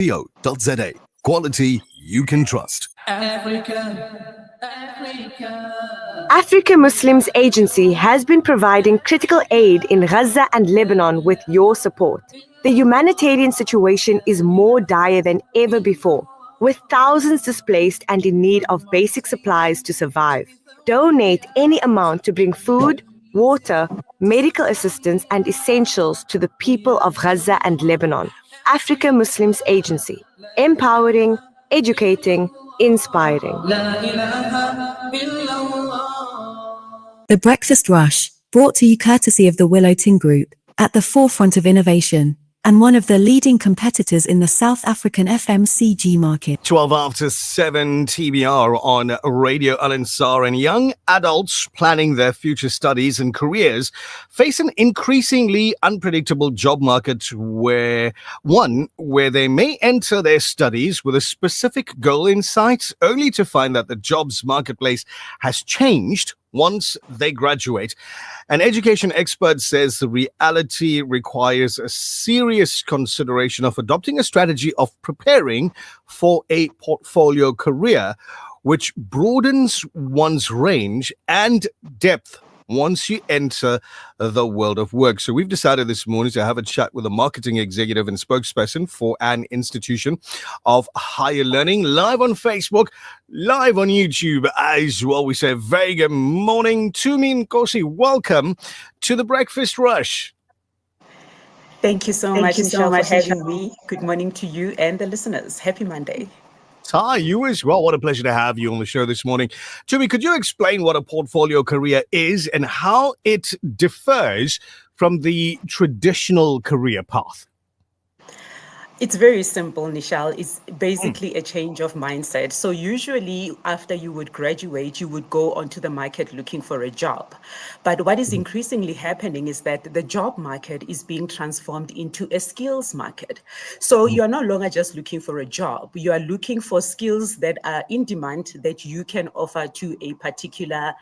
Co.za. Quality you can trust. Africa Muslims Agency has been providing critical aid in Gaza and Lebanon with your support. The humanitarian situation is more dire than ever before, with thousands displaced and in need of basic supplies to survive. Donate any amount to bring food, water, medical assistance, and essentials to the people of Gaza and Lebanon. Africa Muslims Agency, empowering, educating, inspiring. The Breakfast Rush, brought to you courtesy of the Willow Tin Group, at the forefront of innovation, and one of the leading competitors in the South African FMCG market. 12 after 7 TBR on Radio Al Ansar, and young adults planning their future studies and careers face an increasingly unpredictable job market where they may enter their studies with a specific goal in sight, only to find that the jobs marketplace has changed once they graduate. An education expert says the reality requires a serious consideration of adopting a strategy of preparing for a portfolio career, which broadens one's range and depth once you enter the world of work. So we've decided this morning to have a chat with a marketing executive and spokesperson for an institution of higher learning, live on Facebook, live on YouTube as well. We say very good morning to Tumi Nkosi. Welcome to the Breakfast Rush. Thank you so much, Michelle, for having me. Good morning to you and the listeners. Happy Monday. Hi, you as well. What a pleasure to have you on the show this morning. Tumi, could you explain what a portfolio career is and how it differs from the traditional career path? It's very simple, Nishal. It's basically a change of mindset. So usually after you would graduate, you would go onto the market looking for a job. But what is increasingly happening is that the job market is being transformed into a skills market. So you're no longer just looking for a job. You are looking for skills that are in demand that you can offer to a particular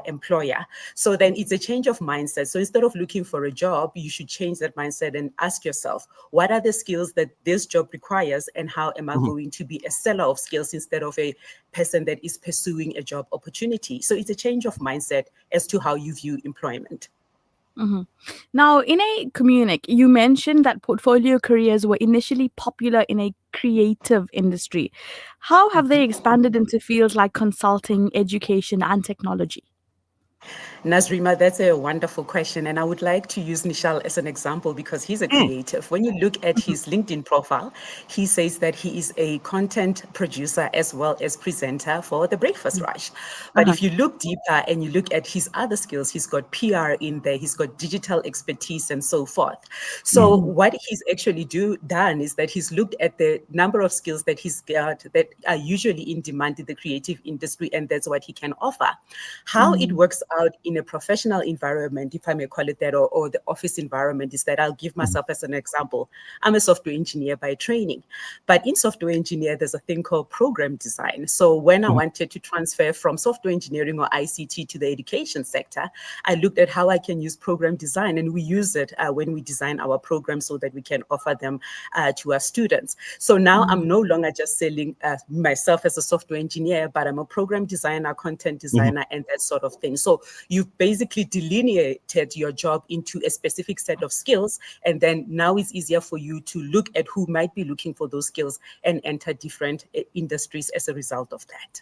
employer. So then it's a change of mindset. So instead of looking for a job, you should change that mindset and ask yourself, what are the skills that this job requires, and how am I going to be a seller of skills instead of a person that is pursuing a job opportunity? So it's a change of mindset as to how you view employment. Now, in a communique, you mentioned that portfolio careers were initially popular in a creative industry. How have they expanded into fields like consulting, education, and technology? Nazrima, that's a wonderful question. And I would like to use Nishal as an example because he's a creative. When you look at his LinkedIn profile, he says that he is a content producer as well as presenter for The Breakfast Rush. But if you look deeper and you look at his other skills, he's got PR in there, he's got digital expertise and so forth. So what he's actually done is that he's looked at the number of skills that he's got that are usually in demand in the creative industry, and that's what he can offer. How it works out in a professional environment, if I may call it that, or the office environment, is that I'll give myself as an example. I'm a software engineer by training, but in software engineer, there's a thing called program design. So when I wanted to transfer from software engineering or ICT to the education sector, I looked at how I can use program design, and we use it when we design our programs so that we can offer them to our students. So now I'm no longer just selling myself as a software engineer, but I'm a program designer, content designer, and that sort of thing. So you've basically delineated your job into a specific set of skills, and then now it's easier for you to look at who might be looking for those skills and enter different industries as a result of that.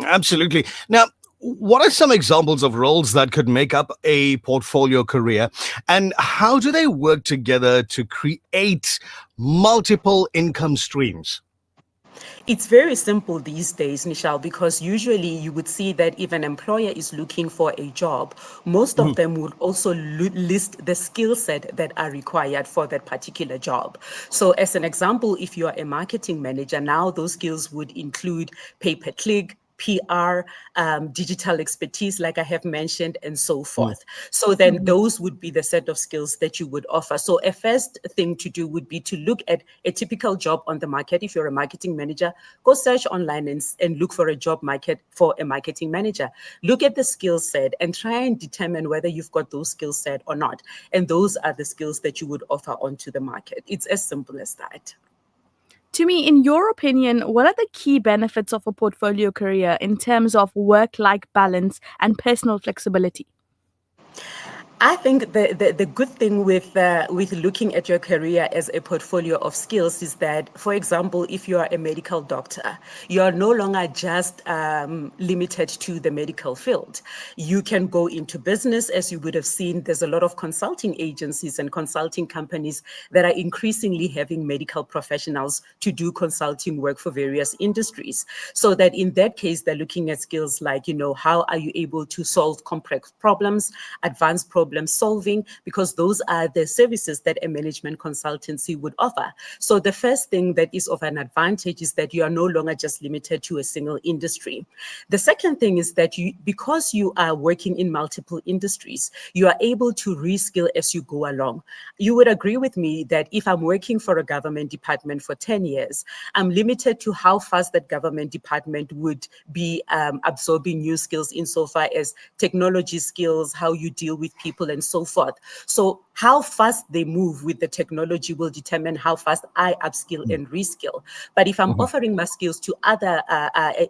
Absolutely. Now, what are some examples of roles that could make up a portfolio career, and how do they work together to create multiple income streams? It's very simple these days, Nishal, because usually you would see that if an employer is looking for a job, most of them would also list the skill set that are required for that particular job. So as an example, if you are a marketing manager, now those skills would include pay-per-click, PR, digital expertise, like I have mentioned, and so forth. So then those would be the set of skills that you would offer. So a first thing to do would be to look at a typical job on the market. If you're a marketing manager, go search online and look for a job market for a marketing manager. Look at the skill set and try and determine whether you've got those skill set or not. And those are the skills that you would offer onto the market. It's as simple as that. To me, in your opinion, what are the key benefits of a portfolio career in terms of work-life balance and personal flexibility? I think the good thing with looking at your career as a portfolio of skills is that, for example, if you are a medical doctor, you are no longer just limited to the medical field. You can go into business, as you would have seen. There's a lot of consulting agencies and consulting companies that are increasingly having medical professionals to do consulting work for various industries. So that in that case, they're looking at skills like, how are you able to solve complex problems, advanced problem solving, because those are the services that a management consultancy would offer. So the first thing that is of an advantage is that you are no longer just limited to a single industry. The second thing is that because you are working in multiple industries, you are able to reskill as you go along. You would agree with me that if I'm working for a government department for 10 years, I'm limited to how fast that government department would be absorbing new skills insofar as technology skills, how you deal with people, and so forth. So how fast they move with the technology will determine how fast I upskill and reskill. But if I'm offering my skills to other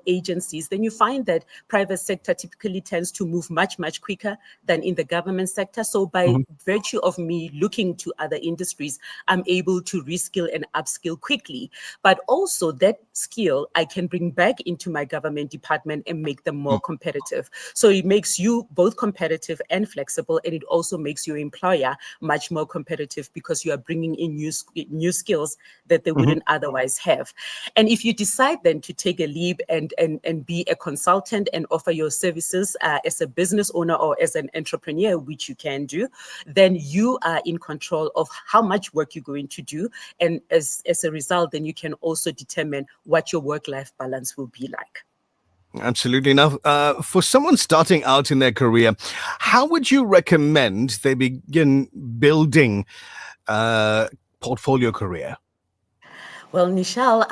agencies, then you find that private sector typically tends to move much, much quicker than in the government sector. So by virtue of me looking to other industries, I'm able to reskill and upskill quickly. But also that skill I can bring back into my government department and make them more competitive. So it makes you both competitive and flexible, and it also makes your employer much more competitive because you are bringing in new skills that they wouldn't otherwise have. And if you decide then to take a leap and be a consultant and offer your services as a business owner or as an entrepreneur, which you can do, then you are in control of how much work you're going to do. And as a result, then you can also determine what your work-life balance will be like. Absolutely. Now, for someone starting out in their career, how would you recommend they begin building a portfolio career? Well, Nishal,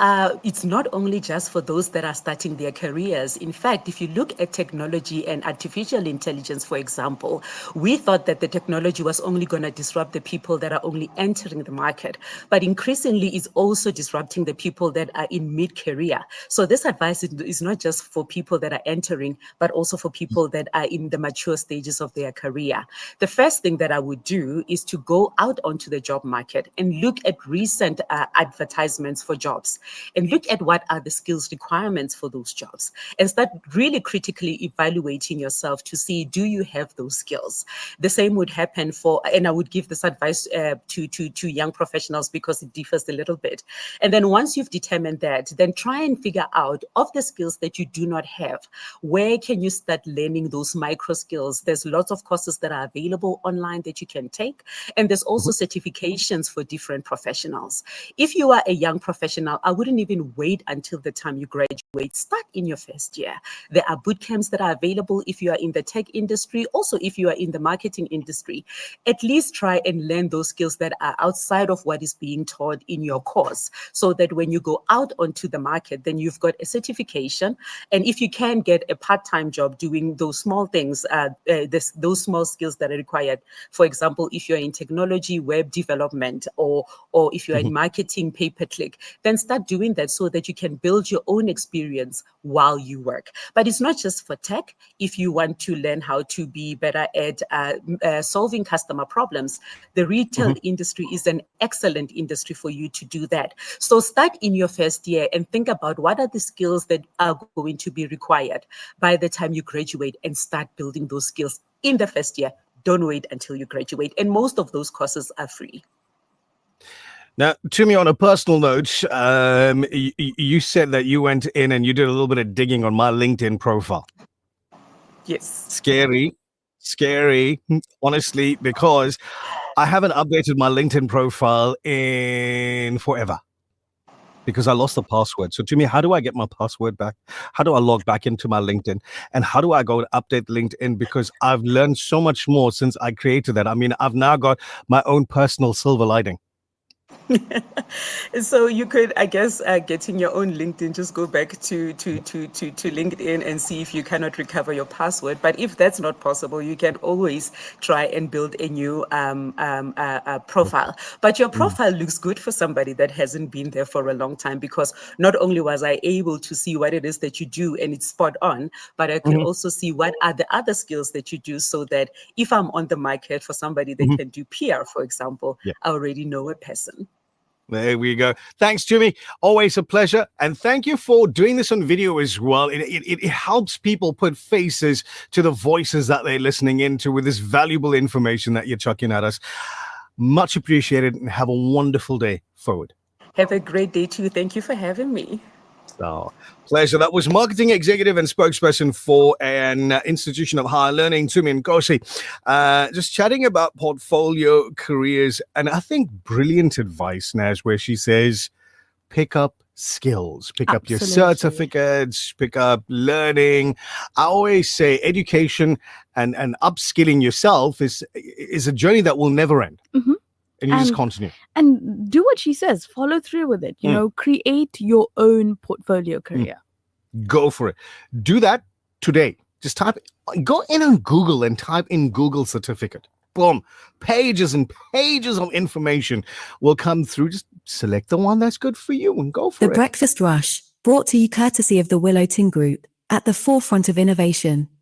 it's not only just for those that are starting their careers. In fact, if you look at technology and artificial intelligence, for example, we thought that the technology was only going to disrupt the people that are only entering the market, but increasingly is also disrupting the people that are in mid-career. So this advice is not just for people that are entering, but also for people that are in the mature stages of their career. The first thing that I would do is to go out onto the job market and look at recent advertisements for jobs and look at what are the skills requirements for those jobs and start really critically evaluating yourself to see, do you have those skills? The same would happen and I would give this advice to young professionals because it differs a little bit. And then once you've determined that, then try and figure out of the skills that you do not have, where can you start learning those micro skills? There's lots of courses that are available online that you can take. And there's also certifications for different professionals. If you are a young professional, I wouldn't even wait until the time you graduate. Start in your first year. There are boot camps that are available if you are in the tech industry. Also, if you are in the marketing industry, at least try and learn those skills that are outside of what is being taught in your course, so that when you go out onto the market, then you've got a certification. And if you can get a part-time job doing those small things, those small skills that are required, for example, if you're in technology, web development, or if you're in marketing, pay-per-click, then start doing that so that you can build your own experience while you work. But it's not just for tech. If you want to learn how to be better at solving customer problems, the retail industry is an excellent industry for you to do that. So start in your first year and think about what are the skills that are going to be required by the time you graduate, and start building those skills in the first year. Don't wait until you graduate. And most of those courses are free. Now, Tumi, on a personal note, you said that you went in and you did a little bit of digging on my LinkedIn profile. Yes. Scary, honestly, because I haven't updated my LinkedIn profile in forever because I lost the password. So, Tumi, how do I get my password back? How do I log back into my LinkedIn? And how do I go to update LinkedIn? Because I've learned so much more since I created that. I mean, I've now got my own personal silver lining. So you could, I guess, getting your own LinkedIn, just go back to LinkedIn and see if you cannot recover your password. But if that's not possible, you can always try and build a new profile. But your profile looks good for somebody that hasn't been there for a long time, because not only was I able to see what it is that you do and it's spot on, but I could also see what are the other skills that you do, so that if I'm on the market for somebody that can do PR, for example, Yeah. I already know a person. There we go. Thanks, Jimmy. Always a pleasure. And thank you for doing this on video as well. It helps people put faces to the voices that they're listening into with this valuable information that you're chucking at us. Much appreciated, and have a wonderful day forward. Have a great day too. Thank you for having me. So, pleasure. That was marketing executive and spokesperson for an institution of higher learning, Tumi Nkosi, just chatting about portfolio careers. And I think brilliant advice, Naz, where she says, pick up skills, pick up your Absolutely. certificates, pick up learning. I always say education and upskilling yourself is a journey that will never end. Mhm. And you just And- continue. And do what she says, follow through with it. You know, create your own portfolio career. Go for it. Do that today. Just go in on Google and type in Google certificate. Boom. Pages and pages of information will come through. Just select the one that's good for you and go for The it. Breakfast Rush, brought to you courtesy of the Willow Tin Group, at the forefront of innovation